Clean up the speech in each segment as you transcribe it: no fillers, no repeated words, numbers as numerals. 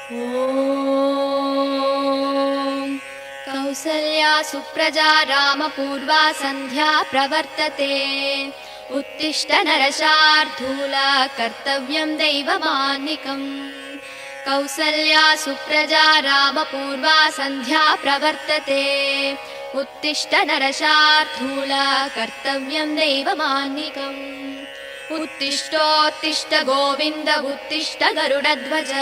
ॐ कौसल्या सुप्रजा रामपूर्वा सन्ध्या प्रवर्तते। उत्तिष्ठ नरशार्दूला कर्तव्यं दैवमान्निकम्। कौसल्या सुप्रजा रामपूर्वा सन्ध्या प्रवर्तते। उत्तिष्ठ नरशार्दूला कर्तव्यं दैवमान्निकम्। उत्तिष्ठोत्तिष्ठ गोविन्द उत्तिष्ठ गरुडध्वज।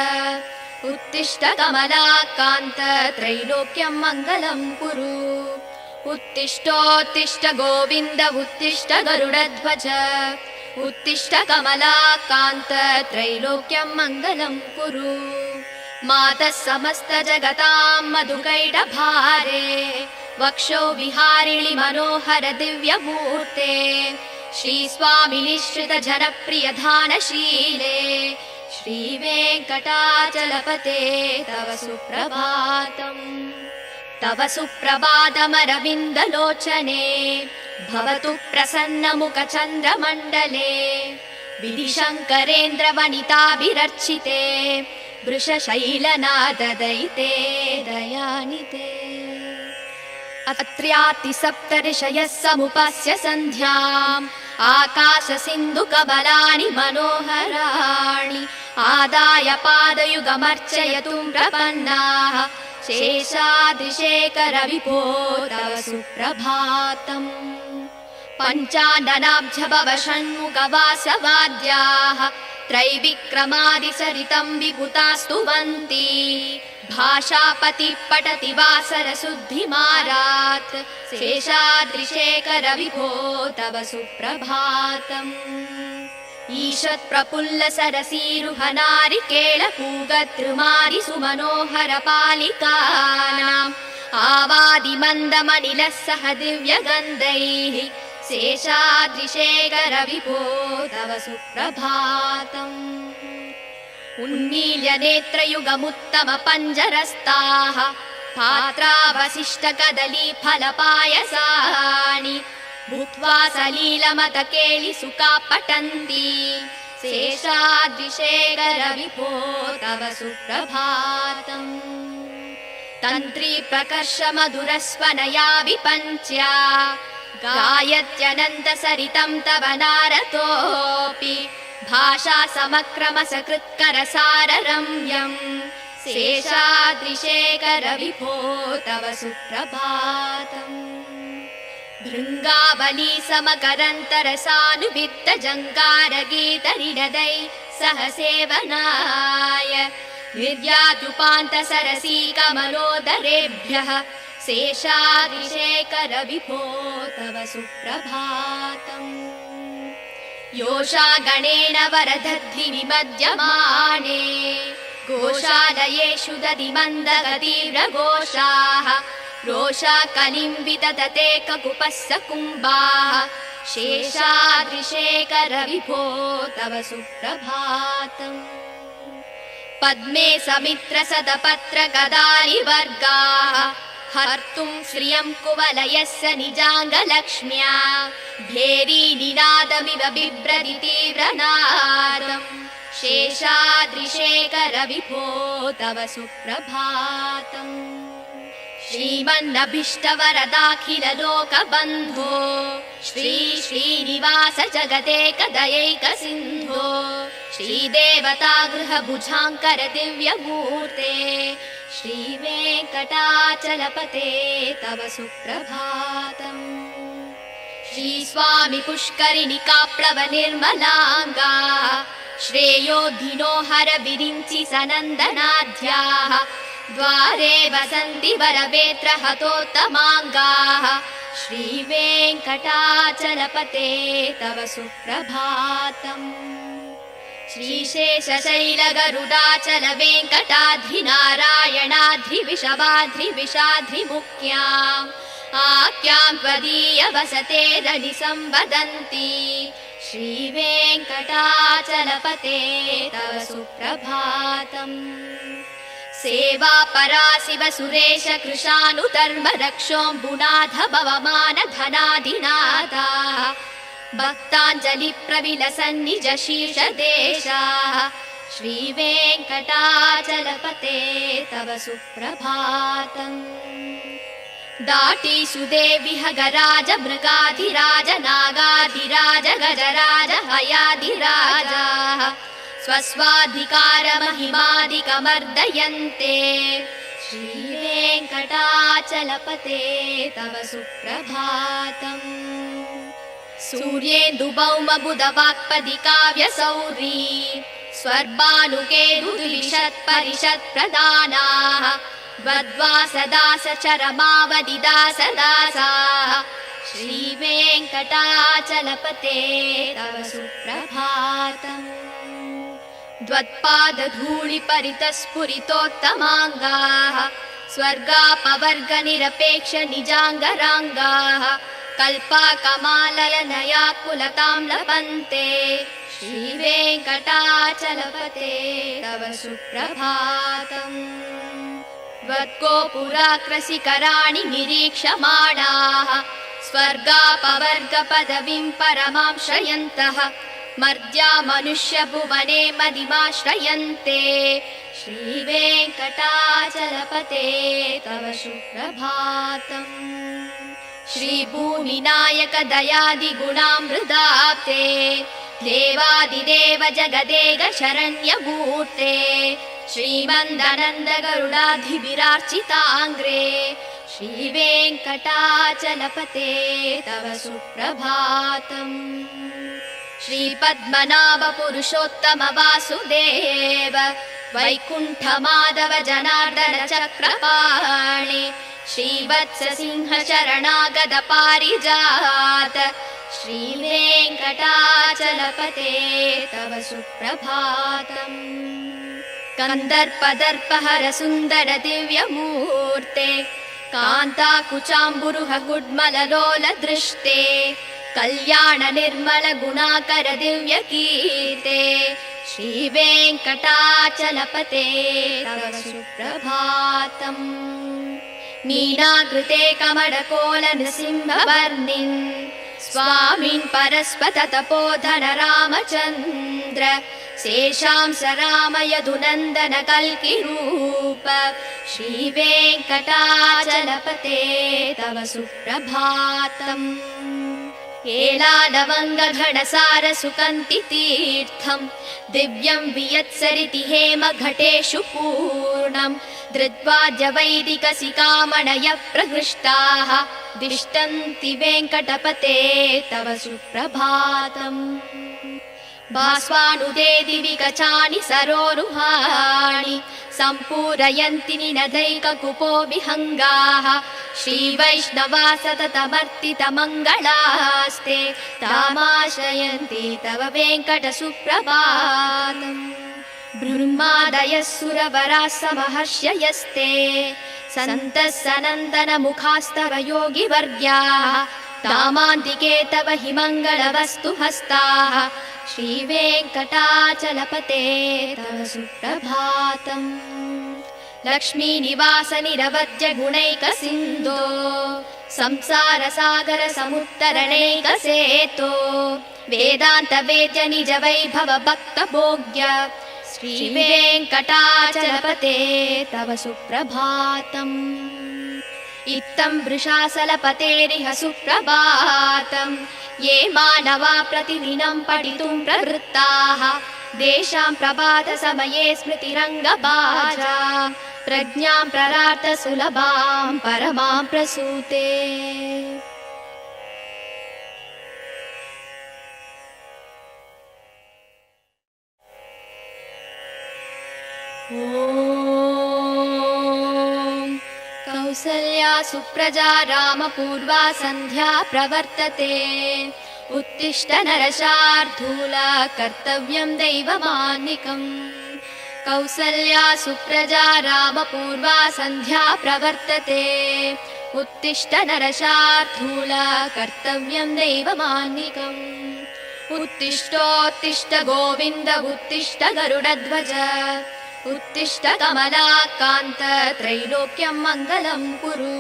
उत्तिष्ठ कमलाकान्त त्रैलोक्यं मङ्गलं कुरु। उत्तिष्ठोत्तिष्ठ गोविन्द उत्तिष्ठ गरुडध्वज। उत्तिष्ठ कमलाकान्त त्रैलोक्यं मङ्गलं कुरु। मातः समस्त जगतां मधुकैटभारे। वक्षो विहारिणि मनोहर दिव्यमूर्ते। श्रीस्वामिनि श्रित जनप्रिय धानशीले। श्रीवेङ्कटाचलपते तव सुप्रभातम्। तव सुप्रभातमरविन्दलोचने। भवतु प्रसन्नमुखचन्द्रमण्डले। विधिशङ्करेन्द्रवनिताभिरर्चिते। वृषशैलनाददयिते दयानिते। अत्र्यातिसप्तऋषयः समुपस्य सन्ध्याम्। आकाशसिन्धुकमलानि मनोहराणि। आदाय पादयुगमर्चयतुं प्रपन्नाः। शेषाद्रिशेखर विभो तव सुप्रभातम्। पञ्चाननाब्ज भव षण्मुखवासवाद्याः। त्रैविक्रमादिसरितं विभुतास्तुवन्ति। भाषापति पठति वासरशुद्धिमारात्। शेषाद्रिशेखर विभो तव सुप्रभातम्। ईषत् प्रफुल्ल सरसीरुहनारिकेळपूगतृमारि सुमनोहर पालिकानाम्। आवादिमन्दमनिलः सह दिव्यगन्धैः। शेषाद्रिशेखर विभो तव सुप्रभातम्। उन्मील्य नेत्रयुगमुत्तम पञ्जरस्ताः। पात्रावशिष्ट कदली फलपायसानि। भूत्वा सलीलमतकेलि सुखा पठन्ति। शेषाद्रिशेखर विभो तव सुप्रभातम्। तन्त्री प्रकर्ष मधुरस्वनया विपञ्च्या। गायत्यनन्त सरितं तव नारतोऽपि। भाषा समक्रम सकृत्कर साररम्यम्। शेषाद्रिशेखर विभो तव सुप्रभातम्। भृङ्गावली समकरन्तरसानुवित्त जङ्कार गीतनिनदै सह सेवनाय। निर्याद्युपान्त सरसी कमलोदरेभ्यः। शेषाद्रिशेखर विभो तव सुप्रभातम्। योषा गणेन वरदध्नि विमध्यमाने। गोशालयेषु दधिमन्दगतीव्रघोषाः। रोषा कलिम्बिततते ककुपस्स कुम्भाः। शेषाद्रिशेखर विभो तव सुप्रभातम्। पद्मे समित्र सदपत्र गदारिवर्गाः। हर्तुं श्रियं कुवलयस्य निजाङ्गलक्ष्म्या। भेरी निनादमिव बिभ्रति तीव्रनादम्। शेषाद्रिशेखर विभो तव सुप्रभातम्। श्रीमन्नभीष्टवरदाखिल लोकबन्धो। श्री श्रीनिवास जगदेकदयैक सिन्धो। श्रीदेवतागृह भुजाङ्कर दिव्यमूर्ते। श्रीवेङ्कटाचलपते तव सुप्रभातम्। श्रीस्वामि पुष्करिणिकाप्लव निर्मलाङ्गा। श्रेयोधिनो हर विरिञ्चि सनन्दनाद्याः। द्वारे वसन्ति वरवेत्र हतोत्तमाङ्गाः। श्रीवेङ्कटाचलपते तव सुप्रभातम्। श्रीशेषशैलगरुडाचल वेङ्कटाद्रिनारायणाद्रिविषवाद्रिविषाद्रिमुख्याम्। आख्यां त्वदीय वसते रनि संवदन्ति। श्रीवेङ्कटाचलपते तव सुप्रभातम्। सेवा परा शिव सुरेश कृशानुधर्म रक्षोऽम्बुनाथ भवमान धनाधिनाथाः। भक्ताञ्जलि प्रविलसन् निज शीर्षदेशाः। श्रीवेङ्कटाचलपते तव सुप्रभातम् दाटी सुदेविह गराज मृगाधिराज नागाधिराज गजराज हयाधिराजाः स्वस्वाधिकारमहिमादिकमर्दयन्ते श्रीवेङ्कटाचलपते तव सुप्रभातम् सूर्येन्दुभौमबुधवाक्पदिकाव्यसौरी स्वर्भानुकेरुद्विषत्परिषत्प्रदानाः द्वद्वासदासचरमावदिदासदासाः श्रीवेङ्कटाचलपते तव सुप्रभातम् द्वत्पादधूलिपरितस्फुरितोत्तमाङ्गाः स्वर्गापवर्गनिरपेक्ष निजाङ्गराङ्गाः कल्पाकमालयनयाकुलतां लभन्ते श्रीवेङ्कटाचलपते तव सुप्रभातम् त्वद्गोपुराग्रशिखराणि निरीक्षमाणाः स्वर्गापवर्गपदवीं परमां श्रयन्तः मर्त्या मनुष्यभुवने मदिमाश्रयन्ते श्रीवेङ्कटाचलपते तव सुप्रभातम् श्रीभूमिनायक दयादिगुणामृताब्धे देवादिदेव जगदेक शरण्यमूर्ते श्रीमन्दनन्द गरुडाधिभिरार्चिताङ्ग्रे श्रीवेङ्कटाचलपते तव सुप्रभातम् श्रीपद्मनाभ पुरुषोत्तम वासुदेव वैकुण्ठमाधव जनार्दन चक्रपाणि श्रीवत्स सिंह शरणागत पारिजात श्रीवेङ्कटाचलपते तव सुप्रभातम् कन्दर्पदर्पहर सुन्दर दिव्यमूर्ते कान्ताकुचाम्बुरुह गुड्मललोल दृष्टे कल्याण निर्मल गुणाकर दिव्यकीर्ते श्रीवेङ्कटाचलपते तव सुप्रभातम् मीनाकृते कमलकोल नृसिंहवर्णिन् स्वामिन् परस्पत तपोधन रामचन्द्र शेषांस राम यदुनन्दन कल्किरूप श्रीवेङ्कटाचलपते तव सुप्रभातम् एलालवङ्गघनसार सुकन्ति तीर्थम् दिव्यं वियत्सरिति हेम घटेषु पूर्णम् धृत्वाद्य वैदिकसिकामणयः प्रहृष्टाः दिष्टन्ति वेङ्कटपते तव सुप्रभातम् भास्वानुदे दिवि गचानि सरोरुहाणि सम्पूरयन्ति निनदैककुपो विहङ्गाः श्रीवैष्णवा सततमर्तितमङ्गलास्ते तामाश्रयन्ति तव वेङ्कटसुप्रभातम् ब्रह्मादयः सुरवराः समहर्षयस्ते सन्तः सनन्दनमुखास्तव योगिवर्याः तामान्तिके तव हि मङ्गलवस्तु हस्ताः श्रीवेङ्कटाचलपते तव सुप्रभातम् लक्ष्मीनिवास निरवद्य गुणैकसिन्धो संसारसागर समुत्तरणैकसेतो वेदान्त वेद्य निज वैभव भक्तभोग्य श्रीवेङ्कटाचलपते तव सुप्रभातम् इत्थं वृषासलपतेरिह सुप्रभातम् ये मानवा प्रतिदिनं पठितुं प्रवृत्ताः तेषां प्रभातसमये स्मृतिरङ्गभाजा प्रज्ञां प्ररार्थ सुलभां परमां प्रसूते ॐ कौसल्या सुप्रजा रामपूर्वा सन्ध्या प्रवर्तते उत्तिष्ठ नरशार्दूला कर्तव्यं दैवमान्निकम् कौसल्या सुप्रजा रामपूर्वा सन्ध्या प्रवर्तते उत्तिष्ठ नरशार्दूला कर्तव्यं दैवमान्निकम् उत्तिष्ठोत्तिष्ठ गोविन्द उत्तिष्ठ गरुडध्वज उत्तिष्ठ कमलाकान्त त्रैलोक्यं मङ्गलं कुरु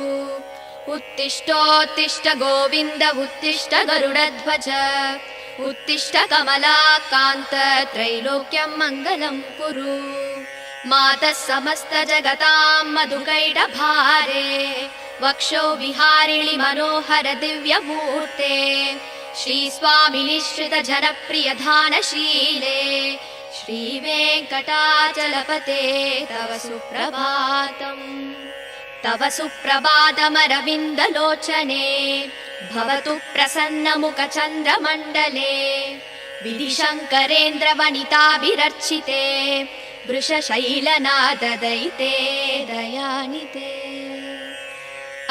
उत्तिष्ठोत्तिष्ठ गोविन्द उत्तिष्ठ गरुडध्वज उत्तिष्ठ कमलाकान्त त्रैलोक्यं मङ्गलं कुरु मातः समस्तजगतां मधुकैटभारे वक्षो विहारिणि मनोहर दिव्यमूर्ते श्रीस्वामिनिश्रितजनप्रियधानशीले श्रीवेङ्कटाचलपते तव सुप्रभातम् तव सुप्रभातमरविन्दलोचने भवतु प्रसन्नमुखचन्द्रमण्डले विधिशङ्करेन्द्रवनिताभिरर्चिते वृषशैलनाददयिते दयानिते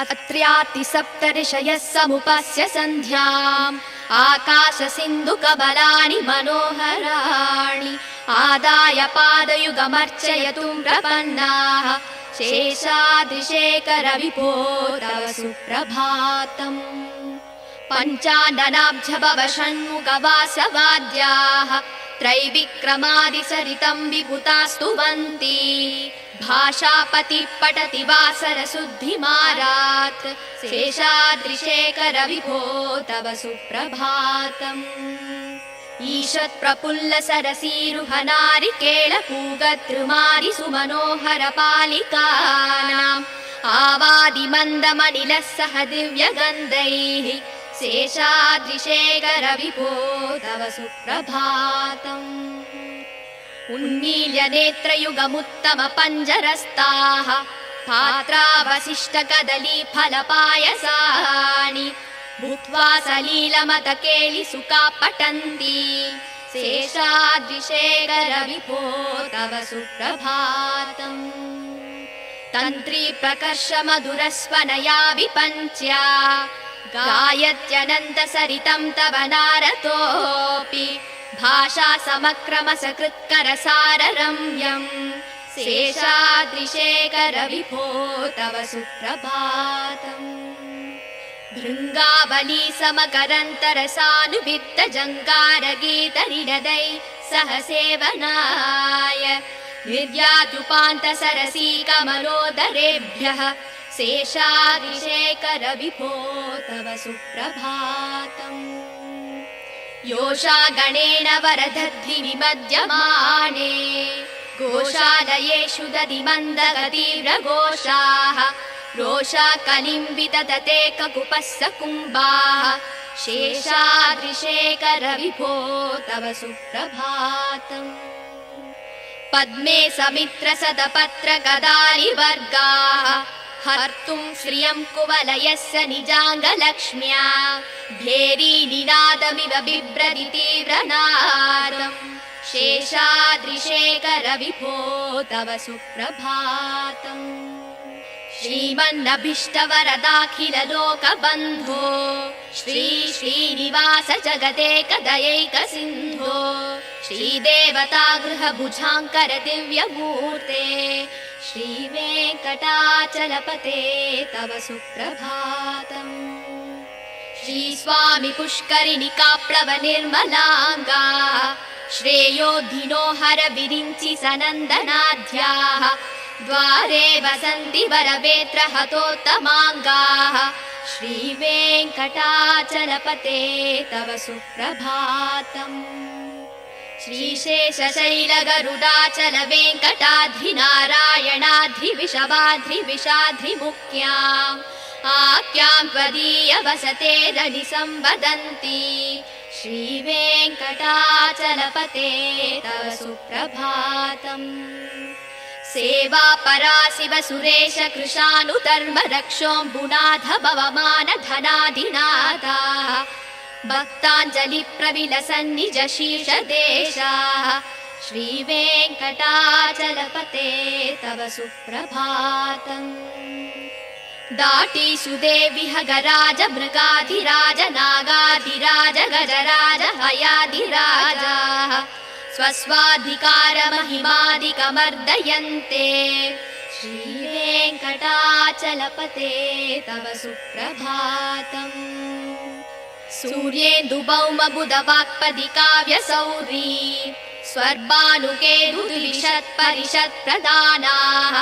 अत्र्यातिसप्तऋषयः समुपस्य सन्ध्याम् आकाशसिन्धुकबलानि मनोहराणि आदाय पादयुगमर्चयतुं प्रपन्नाः शेषाद्रिशेखरविभो तव सुप्रभातम् पञ्चाननाब्जभवषण्मुखवासवाद्याः त्रैविक्रमादिसरितं विभुतास्तुवन्ति भाषापतिः पठति वासरशुद्धिमारात् शेषाद्रिशेखरविभो तव सुप्रभातम् ईषत्प्रफुल्लसरसीरुहनारिकेळपूगद्रुमारि सुमनोहरपालिकानाम् आवादिमन्दमनिलः सह दिव्यगन्धैः शेषाद्रिशेखरविभो तव सुप्रभातम् उन्मील्य नेत्रयुगमुत्तमपञ्जरस्ताः पात्रावशिष्टकदलीफलपायसानि भूत्वा सलीलमतकेलिसुखा पठन्ति शेषाद्रिशेखरविभो तव सुप्रभातम् तन्त्री प्रकर्ष मधुरस्वनया विपञ्च्या गायत्यनन्तसरितं तव नारतोऽपि भाषा समक्रमसकृत्करसाररम्यम् शेषाद्रिशेखरविभो तव सुप्रभातम् भृङ्गावली समकरन्तरसानुवित्तजङ्गारगीतनिनदै सह सेवनाय निर्याद्युपान्तसरसी कमलोदरेभ्यः शेषाद्रिशेखरविभो तव सुप्रभातम् योषा गणेन वरदध्रिविमध्यमाने गोशालयेषु दधिमन्दगतीव्रघोषाः रोषा कलिम्बितदते ककुपस्स कुम्भाः शेषाद्रिशेखरविभो तव सुप्रभातम् पद्मे समित्रसदपत्रगदारिवर्गाः हर्तुं श्रियं कुवलयस्य निजाङ्गलक्ष्म्या भेरीनिनादमिव बिभ्रति तीव्रनादम् शेषाद्रिशेखरविभो तव सुप्रभातम् श्रीमन्नभीष्टवरदाखिललोकबन्धो श्री श्रीनिवास जगदेकदयैकसिन्धो श्रीदेवतागृहभुजाङ्कर दिव्यमूर्ते श्रीवेङ्कटाचलपते तव सुप्रभातम् श्रीस्वामि पुष्करिणिकाप्लवनिर्मलाङ्गा श्रेयोधिनो हर विरिञ्चि सनन्दनाद्याः द्वारे वसन्ति वरवेत्रहतोत्तमाङ्गाः श्रीवेङ्कटाचलपते तव सुप्रभातम् श्रीशेषशैलगरुडाचल वेङ्कटाद्रिनारायणाद्रिविषवाद्रिविषाद्रिमुख्याम् आख्यां त्वदीयवसते रनिसंवदन्ति श्रीवेङ्कटाचलपते तव सुप्रभातम् सेवापरा शिव सुरेश कृशानुधर्म रक्षोऽम्बुनाथ भवमान धनाधिनाथाः भक्ताञ्जलि प्रविलसन्निज शीर्षदेशाः श्रीवेङ्कटाचलपते तव सुप्रभातम् दाटीषु देविह गराज मृगाधिराज नागाधिराज गजराज हयाधिराजाः स्वस्वाधिकारमहिमादिकमर्दयन्ते श्रीवेङ्कटाचलपते तव सुप्रभातम् सूर्येन्दुभौमबुधवाक्पदि काव्यसौरी स्वर्भानुकेतुद्विषत्परिषत्प्रदानाः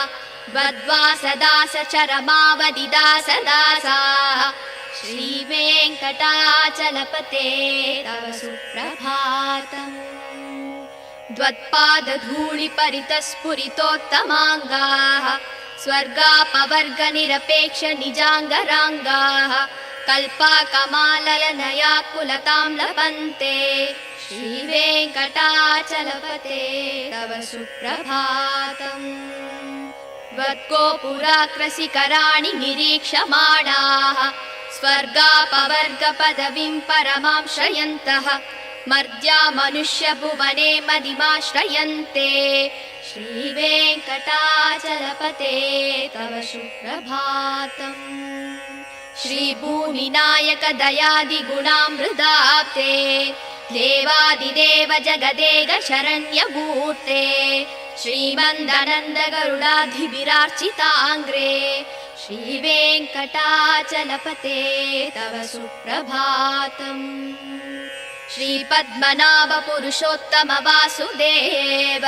वद्वासदास चरमावधिदासदासाः श्रीवेङ्कटाचलपते तव सुप्रभातम्। द्वत्पादधूलिपरितस्फुरितोत्तमाङ्गाः स्वर्गापवर्गनिरपेक्षनिजाङ्गराङ्गाः कल्पाकमाललनयाकुलतां लभन्ते। श्रीवेङ्कटाचलपते तव सुप्रभातम्। त्वद्गोपुराकृशिकराणि निरीक्षमाणाः स्वर्गापवर्गपदवीं परमां श्रयन्तः मर्त्या मनुष्यभुवने मदिमाश्रयन्ते। श्रीवेङ्कटाचलपते तव सुप्रभातम्। श्रीभूमिनायक दयादिगुणामृताब्धे देवादिदेव जगदेक शरण्यमूर्ते श्रीमन्दनन्द गरुडाधिभिरार्चिताङ्ग्रे। श्रीवेङ्कटाचलपते तव सुप्रभातम्। श्रीपद्मनाभ पुरुषोत्तम वासुदेव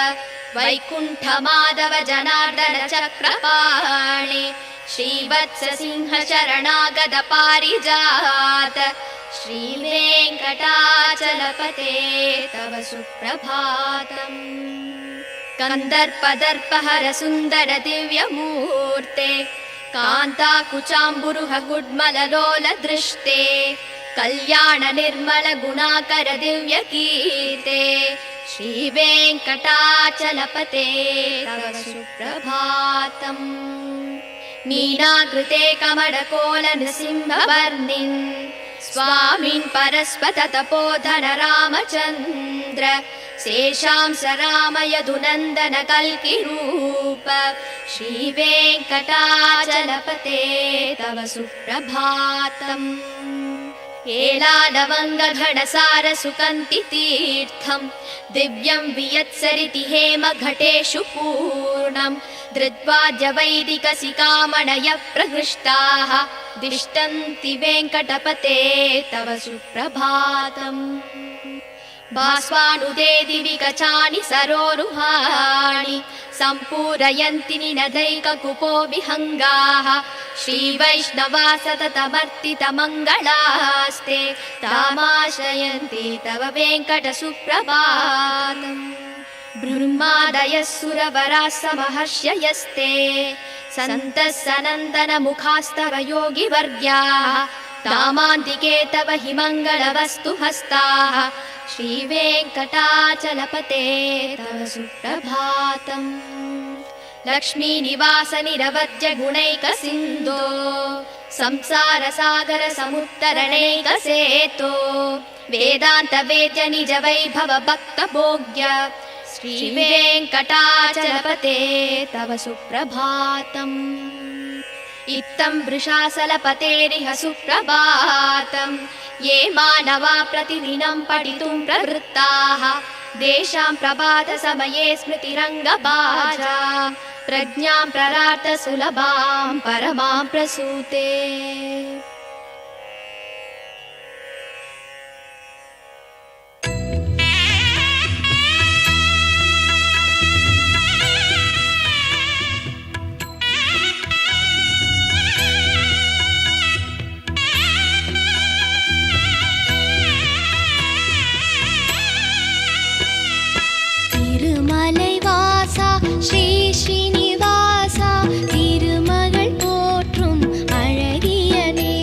वैकुण्ठमाधव जनार्दन चक्रपाणि श्रीवत्स सिंह शरणागत पारिजात। श्रीवेङ्कटाचलपते तव सुप्रभातम्। कन्दर्पदर्पहर सुन्दर दिव्यमूर्ते कान्ताकुचाम्बुरुह गुड्मललोल दृष्टे कल्याण निर्मल गुणाकर दिव्य कीर्ते। श्रीवेङ्कटाचलपते तव सुप्रभातम्। मीनाकृते कमलकोल नृसिंहवर्णिन् स्वामिन् परस्पत तपोधन रामचन्द्र शेषांस राम यदुनन्दन कल्किरूप। श्रीवेङ्कटाचलपते तव सुप्रभातम्। एलालवङ्गघनसार सुकन्ति तीर्थम् दिव्यं वियत्सरिति हेम घटेषु पूर्णम् धृत्वाद्य वैदिकसिकामणयः प्रहृष्टाः दिष्टन्ति वेङ्कटपते तव सुप्रभातम्। भास्वानुदे दिवि कचानि सरोरुहाणि सम्पूरयन्ति निनदैककुपो विहङ्गाः। श्रीवैष्णवा सततमर्तितमङ्गलास्ते तामाश्रयन्ति तव वेङ्कट सुप्रभातम्। ब्रह्मादयः सुरवराः समहर्षयस्ते सन्तः सनन्दन मुखास्तव योगिवर्याः तामान्तिके तव हि मङ्गलवस्तु हस्ताः। श्रीवेङ्कटाचलपते तव सुप्रभातम्। लक्ष्मीनिवास निरवद्य गुणैक सिन्धो संसार सागर समुत्तरणैक सेतो वेदान्त वेद्य निज वैभव भक्त भोग्य। श्रीवेङ्कटाचलपते तव सुप्रभातम्। इत्थं वृषाचलपतेरिह सुप्रभातम्। ये मानवा प्रतिदिनं पठितुं प्रवृत्ताः तेषां प्रभातसमये स्मृतिरङ्गभाजा प्रज्ञां प्ररार्थ सुलभां परमां प्रसूते। श्री श्रीनिवासा तिरुमगळ पोற்றும் अழகிयने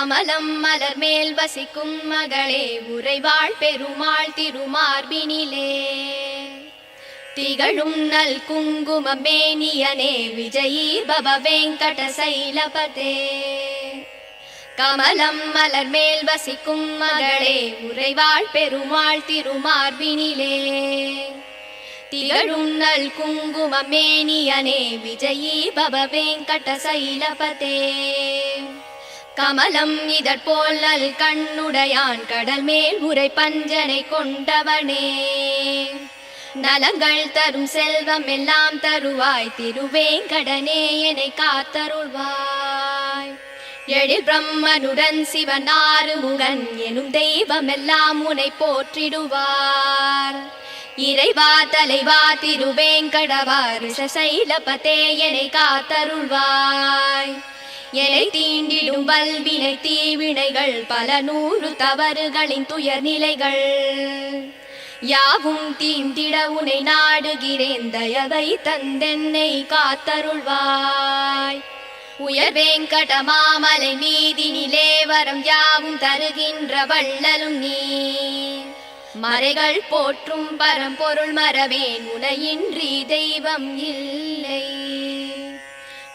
கமலம் மலர் மேல் வசிக்கும் மகளே உறைவாள் பெருமாள் திருமார்பினிலே திகழும் நல் குங்கும மேனியனே விஜயீ பவ வெங்கட சைலபதே. கமலம் மலர் மேல் வசிக்கும் மகளே உறைவாள் பெருமாள் திருமார்பினிலே திகழும் நல் குங்கும மேனியனே விஜயீ பவ வெங்கட சைலபதே. கமலம் இதற்போல் நல் கண்ணுடையான் கடல் மேல் உரை பஞ்சனை கொண்டவனே நலங்கள் தரும் செல்வம் எல்லாம் தருவாய் திருவேங்கடனே என்னை காத்தருள்வாய். எழில் பிரம்மனுடன் சிவன் ஆறுமுகன் எனும் தெய்வம் எல்லாம் உன்னை போற்றிடுவார். இறைவா தலைவா திருவேங்கடவா ரிஷசைலபதே என்னை காத்தருள்வாய். என்னை தீண்டிடும் வல்வினை தீவினைகள் பல நூறு தவறுகளின் துயர் நிலைகள் யாவும் தீண்டிட உனை நாடுகிறேன் தயவை தந்தென்னை காத்தருள்வாய். உயர் வேங்கட மாமலை மீதினிலே வரம் யாவும் தருகின்ற வள்ளலும் நீ மறைகள் போற்றும் பரம்பொருள் மறவேன் உனையின்றி தெய்வம் இல்லை.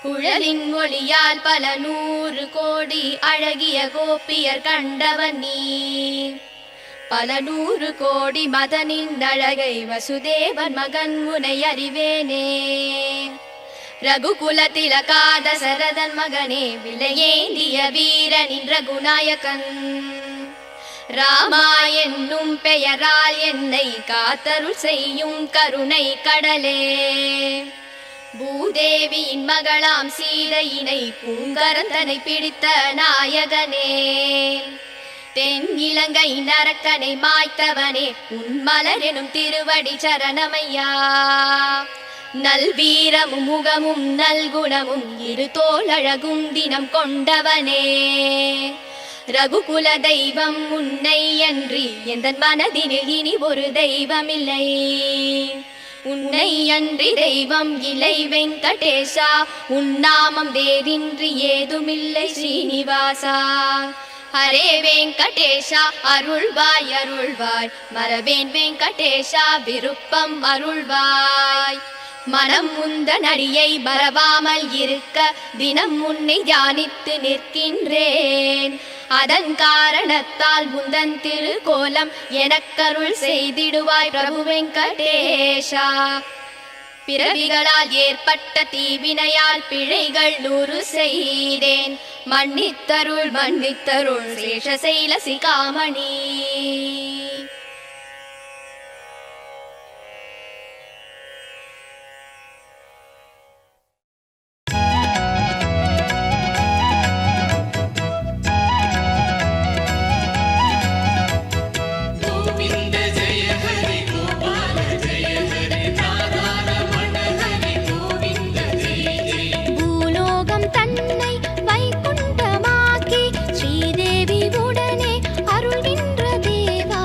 குழலின் ஒளியால் பல நூறு கோடி அழகிய கோபியர் கண்டவன் நீ பல நூறு கோடி மதனின் அழகை வசுதேவன் மகன் உனை அறிவேனே. ரகுகுல திலகா தசரதன் மகனே விலையேந்திய வீரனின் ரகுநாயகன் ராமா என்னும் பெயரால் என்னை காத்தருள் செய்யும் கருணை கடலே. பூதேவியின் மகளாம் சீதையினை பூங்கரந்தனை பிடித்த நாயகனே தென் இலங்கை நரக்கனை மாய்த்தவனே உன் மலர் எனும் திருவடி சரணமையா. நல்வீரமும் முகமும் நல்குணமும் இரு தோளழகும் தினம் கொண்டவனே ரகுகுல தெய்வம் உன்னை அன்றி எந்த மனதினில் இனி ஒரு தெய்வமில்லை. உன்னை அன்றி தெய்வம் இலை வெங்கடேஷா உன் நாமம் வேறின்றி ஏதுமில்லை ஸ்ரீனிவாசா. ஹரே வெங்கடேஷா அருள்வாய் அருள்வாய் மரவேன் வெங்கடேஷா விருப்பம் அருள்வாய். மனம் முந்த நடியை மறவாமல் இருக்க தினம் உன்னை தியானித்து நிற்கின்றேன். அதன் காரணத்தால் முந்தன் திருக்கோலம் எனக்கருள் செய்திடுவாய் பிரபு வெங்கடேஷா. பிறவிகளால் ஏற்பட்ட தீவினையால் பிழைகள் 100 செய்தேன் மன்னித்தருள் மன்னித்தருள் சேஷசைல சிகாமணி. வைகுண்டமாக்கி ஸ்ரீதேவி உடனே அருள்கின்ற தேவா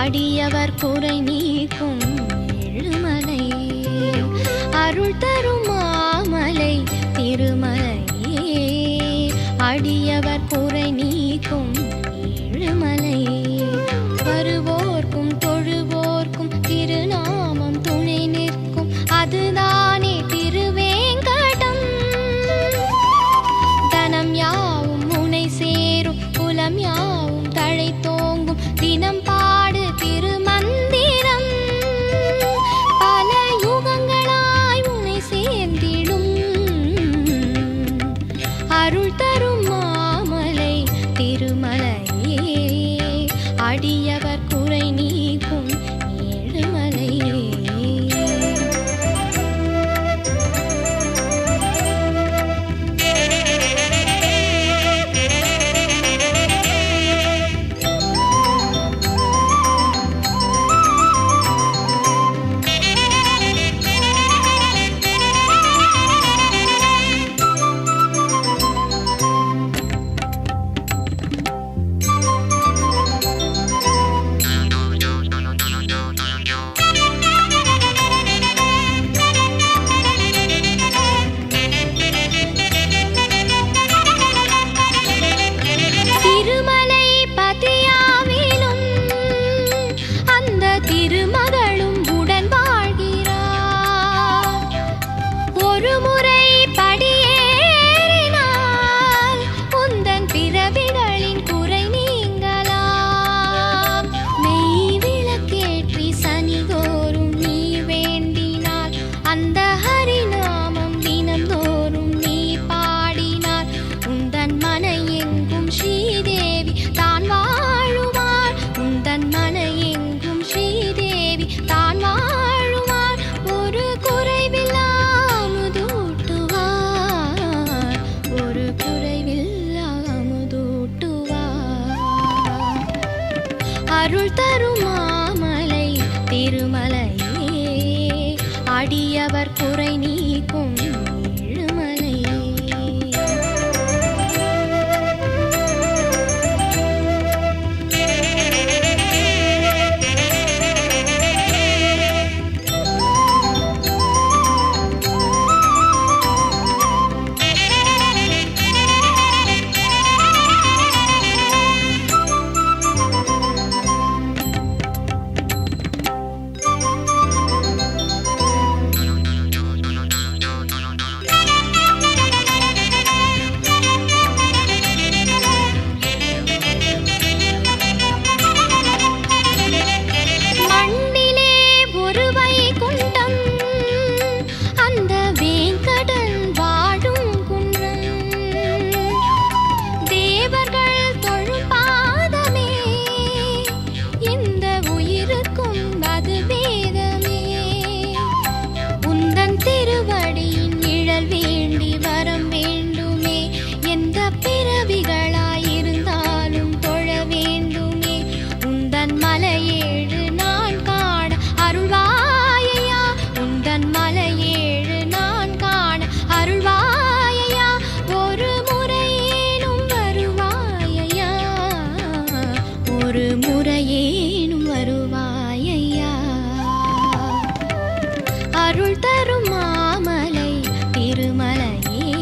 அடியவர் குறை நீக்கும் ஏழுமலை. அருள் தரும் மாமலை திருமலையே, அடியவர் குறை நீக்கும் ஏழுமலை. வருவோர்க்கும் தொழுவோர்க்கும் திருநாமம் துணை நிற்கும், அதுதானே திருவேங்கடம். தனம் யாவும் முனை சேரும், குலம் யாவும் தழை தோங்கும், தினம் பாடு திருமந்திரம். பல யுகங்களாய் உனை சேர்ந்திடும், அருள் தரும் மாமலை திருமலையே, அடியவர் குறை நீக்கும் ஏழுமலை. அருள் தரும் மாமலை திருமலையே, அடியவர் குறை நீக்கும் ஏழுமலை. அருள் தரும் மாமலை திருமலையே,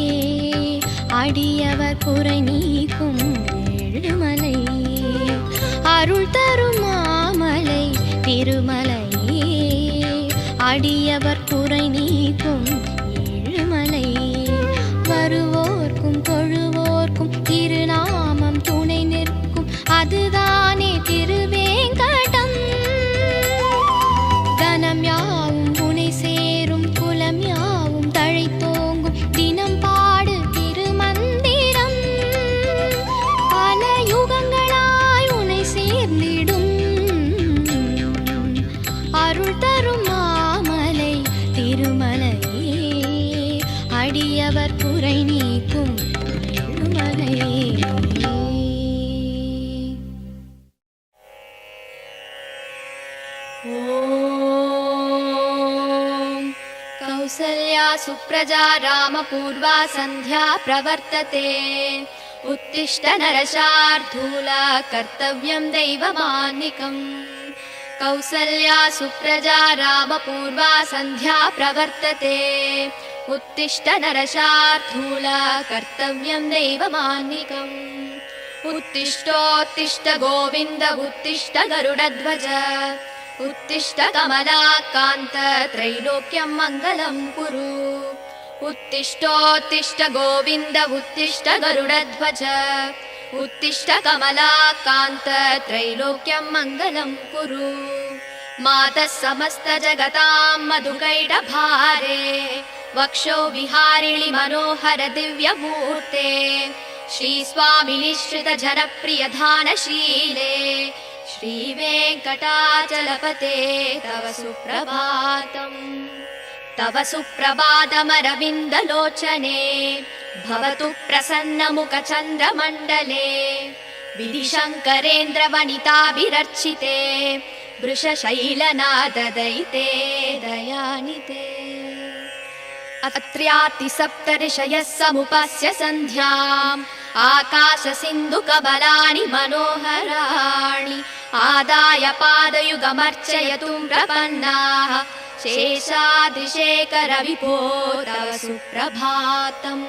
அடியவர் குறை நீக்கும் ஏழுமலை. அருள் தரும் மாமலை திருமலையே, அடியவர் குறை நீக்கும் ஏழுமலை. வருவோர்க்கும் தொழுவோர்க்கும் திருநாமம் துணை நிற்கும், அதுதானே திருவேங்கடம். தனம் யாவும் புனை சேரும், குலம் யாவும் தழை தோங்கும், தினம் பாடு திருமந்திரம். பல யுகங்களாய் உனை சேர்ந்திடும், அருள் தரும் மாமலை திருமலையே, அடியவர் குறை நீக்கும் ஏழுமலை. कौसल्या सुप्रजा रामपूर्वा सन्ध्या प्रवर्तते, उत्तिष्ठ नरशार्दूल कर्तव्यं दैवमान्निकम्, कौसल्या सुप्रजा रामपूर्वा सन्ध्या प्रवर्तते उत्तिष्ठ नरशार्दूल कर्तव्यं दैवमान्निकम् उत्तिष्ठोत्तिष्ठ गोविन्द उत्तिष्ठ गरुडध्वज उत्तिष्ठ कमलाकान्त त्रैलोक्यं मङ्गलं कुरु उत्तिष्ठोत्तिष्ठ गोविन्द उत्तिष्ठ गरुडध्वज उत्तिष्ठ कमलाकान्त त्रैलोक्यं मङ्गलं कुरु मातः समस्त जगतां मधुकैटभारे वक्षो विहारिणि मनोहर दिव्यमूर्ते श्रीस्वामि निःश्रित जनप्रियधानशीले श्रीवेङ्कटाचलपते तव सुप्रभातम् तव सुप्रभातमरविन्दलोचने भवतु प्रसन्नमुखचन्द्रमण्डले विधिशङ्करेन्द्रवनिताभिरर्चिते वृषशैलनाददयिते दयानिते अत्र्यातिसप्तऋषयः समुपस्य सन्ध्याम् आकाशसिन्धुकबलानि मनोहराणि आदाय पादयुगमर्चयतुं प्रपन्नाः शेषाद्रिशेखरविभो तव सुप्रभातम्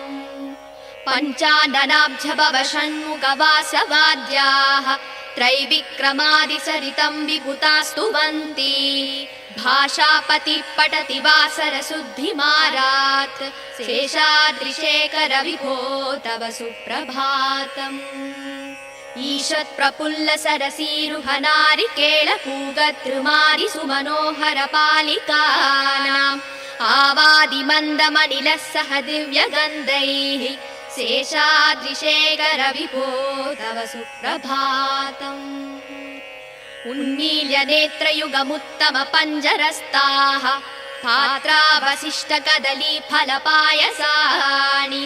पञ्चाननाब्जभव षण्मुखवासवाद्याः त्रैविक्रमादिसरितं विभुतास्तुवन्ति भाषापति पठति वासरशुद्धिमारात् शेषाद्रिशेखरविभो तव सुप्रभातम् ईषत्प्रफुल्ल सरसीरुहनारिकेळपूगद्रुमादि सुमनोहर पालिकानाम् आवादिमन्दमनिलः सह दिव्यगन्धैः शेषाद्रिशेखरविभो तव सुप्रभातम् उन्मील्य नेत्रयुगमुत्तम पञ्जरस्ताः पात्रावशिष्टकदली फलपायसानि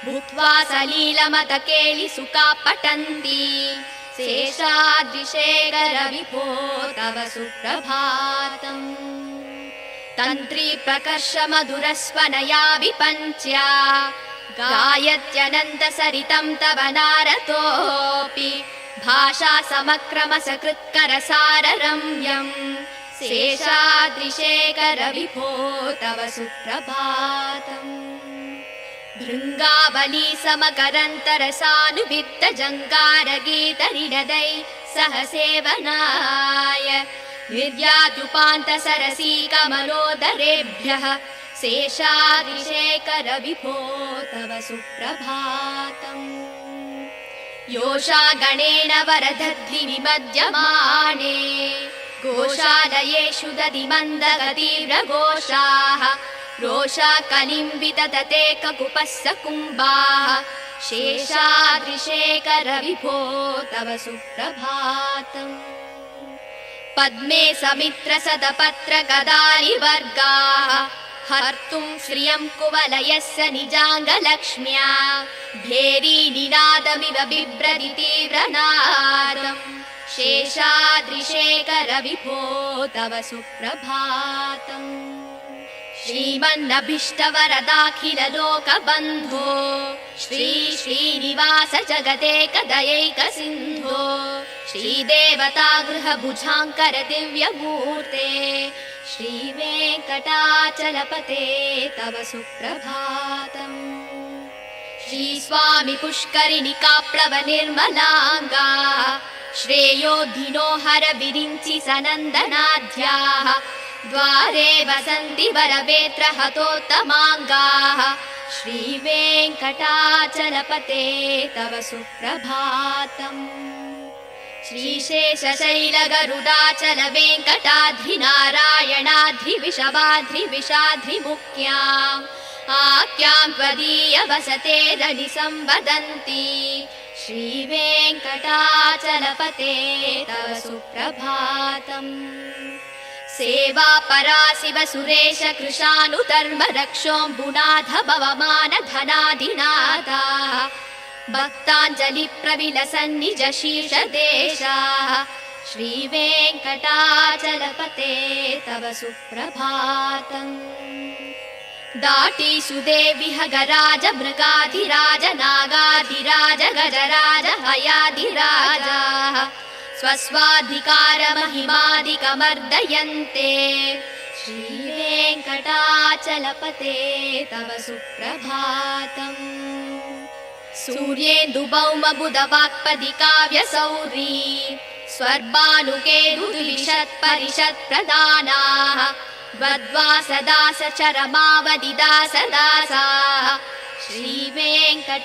भूत्वा सलीलमतकेलि सुखा पठन्ति शेषाद्रिशेखरविभो तव सुप्रभातम् तन्त्री प्रकर्ष मधुरस्वनया विपञ्च्या गायत्यनन्तसरितं तव नारतोऽपि भाषा समक्रमसकृत्करसाररम्यम् शेषाद्रिशेखरविभो तव सुप्रभातम् भृङ्गावली समकरन्तरसानुवित्तजङ्गारगीतनिनदै सह सेवनाय निर्याद्युपान्तसरसी कमलोदरेभ्यः शेषाद्रिशेखरविभो तव सुप्रभातम् योषा गणेन वरदध्नि विमध्यमाने गोशालयेषु दधिमन्दगतीव्रघोषाः रोषा कलिम्बितदते ककुपस्स कुम्भाः शेषाद्रिशेखरविभो तव सुप्रभातम् पद्मे समित्र सदपत्र गदालिवर्गाः हर्तुं श्रियं कुवलयस्य निजाङ्गलक्ष्म्या भेरी निनादमिव बिभ्रति तीव्रनादम् शेषाद्रिशेखरविभो तव सुप्रभातम् श्रीमन्नभीष्टवरदाखिललोकबन्धो श्री श्रीनिवास जगदेकदयैकसिन्धो श्रीदेवतागृहभुजाङ्कर दिव्यमूर्ते श्रीवेङ्कटाचलपते तव सुप्रभातम् श्रीस्वामि पुष्करिणिकाप्लवनिर्मलाङ्गा श्रेयोधिनो हर विरिञ्चि सनन्दनाद्याः द्वारे वसन्ति वरवेत्र हतोत्तमाङ्गाः श्रीवेङ्कटाचलपते तव सुप्रभातम् श्रीशेषशैलगरुडाचल वेङ्कटाद्रिनारायणाद्रिविषवाद्रिविषाद्रिमुख्याम् आख्यां त्वदीय वसते रनि संवदन्ति श्रीवेङ्कटाचलपते तव सुप्रभातम् सेवा परा शिव सुरेश कृशानुधर्म रक्षोऽम्बुनाथ भवमान धनाधिनाथाः भक्ताञ्जलि प्रविलसन्निज शीर्षदेशाः श्रीवेङ्कटाचलपते तव सुप्रभातम् दाटी सुदेविह गराज मृगाधिराज नागाधिराज गजराज हयाधिराजाः स्वस्वाधिकारमहिमादिकमर्दयन्ते श्रीवेङ्कटाचलपते तव सुप्रभातम् सूर्येन्दुभौमबुधवाक्पदिकाव्यसौरी स्वर्भानुकेतुद्विषत्परिषत्प्रदानाः द्वद्वासदासचरमावदिदासदासाः श्रीवेङ्कटाचलपते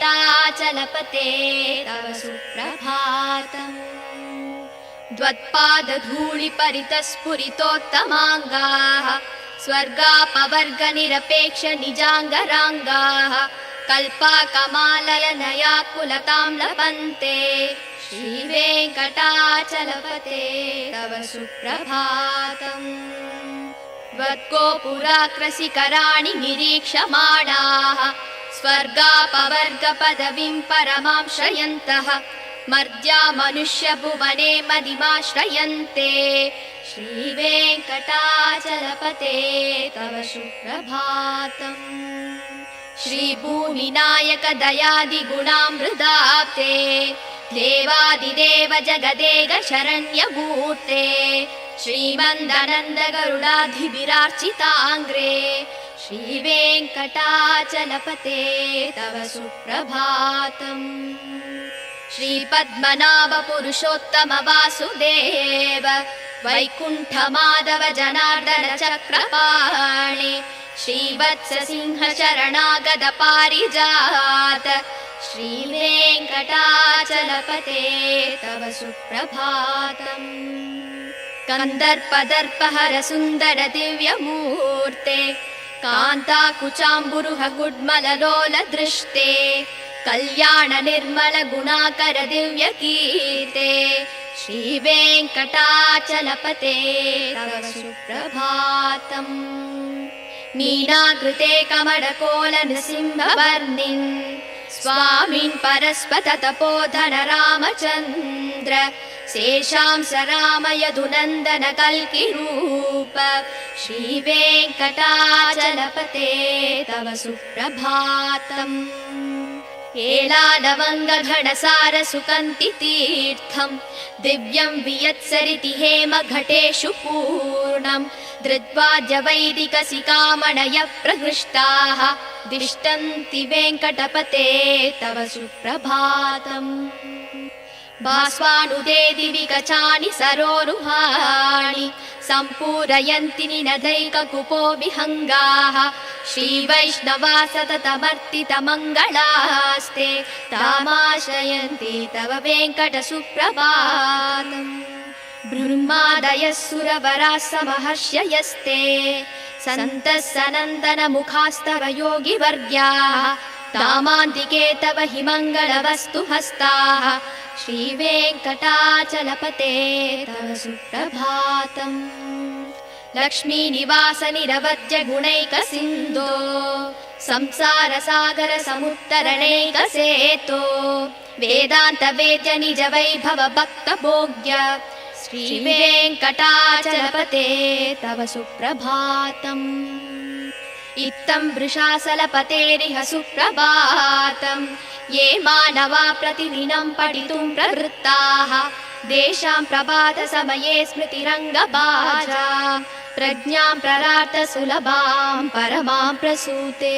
तव सुप्रभातम् द्वत्पादधूलिपरितस्फुरितोत्तमाङ्गाः स्वर्गापवर्गनिरपेक्षनिजाङ्गराङ्गाः कल्पाकमालयनयाकुलतां लभन्ते श्रीवेङ्कटाचलपते तव सुप्रभातम् त्वद्गोपुराकृशिखराणि निरीक्षमाणाः स्वर्गापवर्गपदवीं परमां श्रयन्तः मर्त्या मनुष्यभुवने मदिमाश्रयन्ते श्रीवेङ्कटाचलपते तव सुप्रभातम् श्रीभूमिनायक दयादिगुणामृताप्ते देवादिदेव जगदेक शरण्यभूते श्रीमन्दनन्द गरुडाधिभिरार्चिताङ्ग्रे श्रीवेङ्कटाचलपते तव सुप्रभातम् श्रीपद्मनाभ पुरुषोत्तम वासुदेव वैकुण्ठमाधव जनार्दन चक्रपाणि श्रीवत्स सिंह शरणागत पारिजात श्रीवेङ्कटाचलपते तव सुप्रभातम् कन्दर्पदर्पहर सुन्दर दिव्यमूर्ते कान्ताकुचाम्बुरुह गुड्मललोल दृष्टे कल्याण निर्मल गुणाकर दिव्यकीर्ते श्रीवेङ्कटाचलपते तव सुप्रभातम् मीनाकृते कमलकोल नृसिंहवर्णिन् स्वामिन् परस्पत तपोधन रामचन्द्र शेषांस राम यदुनन्दन कल्किरूप श्रीवेङ्कटाचलपते तव सुप्रभातम् एलालवङ्गघनसार सुकन्ति तीर्थम् दिव्यं वियत्सरिति हेम घटेषु पूर्णम् धृत्वाद्य वैदिकसिकामणयः प्रहृष्टाः दिष्टन्ति वेङ्कटपते तव सुप्रभातम् भास्वानुदे दिवि गचानि सरोरुहाणि सम्पूरयन्ति निनदैककुपो विहङ्गाः श्रीवैष्णवा सततमर्तितमङ्गलास्ते तामाश्रयन्ति तव वेङ्कटसुप्रभातम् ब्रह्मादयः सुरवराः समहर्षयस्ते सन्तः सनन्दनमुखास्तव योगिवर्ग्याः तामान्तिके तव हि मङ्गलवस्तु हस्ताः श्रीवेङ्कटाचलपते तव सुप्रभातम् लक्ष्मीनिवास निरवद्य गुणैकसिन्धो संसारसागर समुत्तरणैकसेतो वेदान्त वेद्य निज वैभव भक्तभोग्य श्रीवेङ्कटाचलपते तव सुप्रभातम् इत्थं वृषाचलपतेरिह सुप्रभातम् ये मानवा प्रतिदिनं पठितुं प्रवृत्ताः तेषां प्रभातसमये स्मृतिरङ्गभाजा प्रज्ञां प्ररार्थ सुलभां परमां प्रसूते।